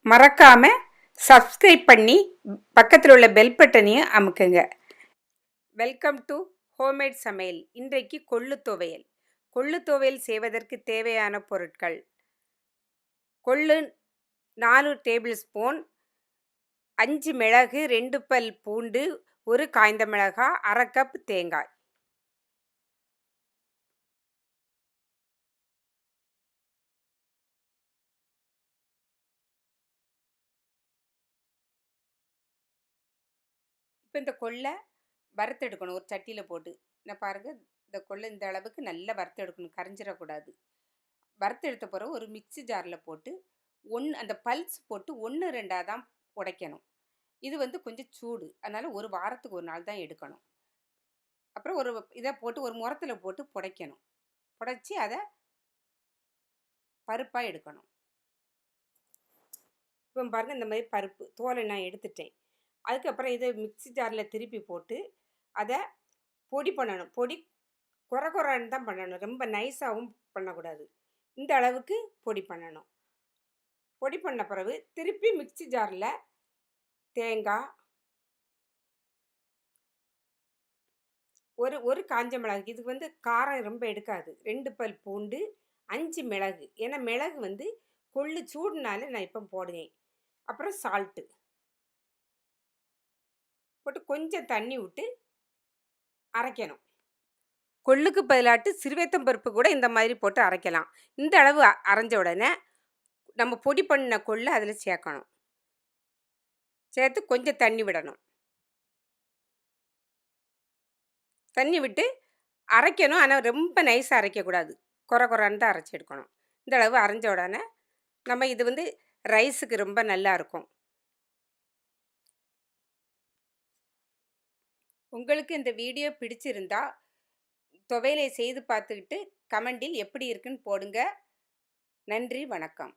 மறக்காம சப்ஸ்கிரைப் பண்ணி பக்கத்தில் உள்ள பெல் பட்டனையும் அமுக்குங்க. வெல்கம் டு ஹோம்மேட் சமையல். இன்றைக்கு கொள்ளு துவையல். கொள்ளு துவையல் செய்வதற்கு தேவையான பொருட்கள்: கொள்ளு 4 டேபிள் ஸ்பூன், 5 மிளகு, 2 பல் பூண்டு, 1 காய்ந்த மிளகாய், 1/2 கப் தேங்காய். இப்போ இந்த கொள்ளை வறுத்தெடுக்கணும். ஒரு சட்டியில் போட்டு நான் பாருங்கள், இந்த கொள்ளை இந்த அளவுக்கு நல்லா வறுத்தெடுக்கணும், கரைஞ்சிடக்கூடாது. வறுத்தெடுத்த பிறகு ஒரு மிக்ஸி ஜாரில் போட்டு அந்த பல்ஸ் போட்டு 1-2 தான் உடைக்கணும். இது கொஞ்சம் சூடு, அதனால் ஒரு வாரத்துக்கு ஒரு நாள் தான் எடுக்கணும். அப்புறம் ஒரு இதை போட்டு ஒரு முரத்தில் போட்டு புடைக்கணும். புடைச்சி அதை பருப்பாக எடுக்கணும். இப்போ பாருங்கள், இந்த மாதிரி பருப்பு தோலை நான் எடுத்துட்டேன். அதுக்கப்புறம் இதை மிக்ஸி ஜாரில் திருப்பி போட்டு அதை பொடி பண்ணணும். பொடி குறைன்னு தான் பண்ணணும், ரொம்ப நைஸாகவும் பண்ணக்கூடாது. இந்த அளவுக்கு பொடி பண்ணணும். பொடி பண்ண பிறகு திருப்பி மிக்ஸி ஜாரில் தேங்காய், ஒரு காஞ்ச மிளகு, இதுக்கு காரம் ரொம்ப எடுக்காது, 2 பல் பூண்டு, 5 மிளகு. ஏன்னா மிளகு கொள்ளு சூடுனால நான் இப்போ போடுவேன். அப்புறம் சால்ட்டு போட்டு கொஞ்சம் தண்ணி விட்டு அரைக்கணும். கொள்ளுக்கு பதிலாட்டு சிறுவேத்தம் பருப்பு கூட இந்த மாதிரி போட்டு அரைக்கலாம். இந்த அளவு அரைஞ்ச உடனே நம்ம பொடி பண்ண கொள்ளு அதில் சேர்க்கணும். சேர்த்து கொஞ்சம் தண்ணி விடணும். தண்ணி விட்டு அரைக்கணும். ஆனால் ரொம்ப நைஸாக அரைக்கக்கூடாது, குறைன்னு தான் அரைச்சி எடுக்கணும். இந்த அளவு அரைஞ்ச உடனே நம்ம இது ரைஸுக்கு ரொம்ப நல்லா இருக்கும். உங்களுக்கு இந்த வீடியோ பிடிச்சிருந்தா துவையலை செய்து பார்த்துக்கிட்டு கமெண்டில் எப்படி இருக்குன்னு போடுங்க. நன்றி, வணக்கம்.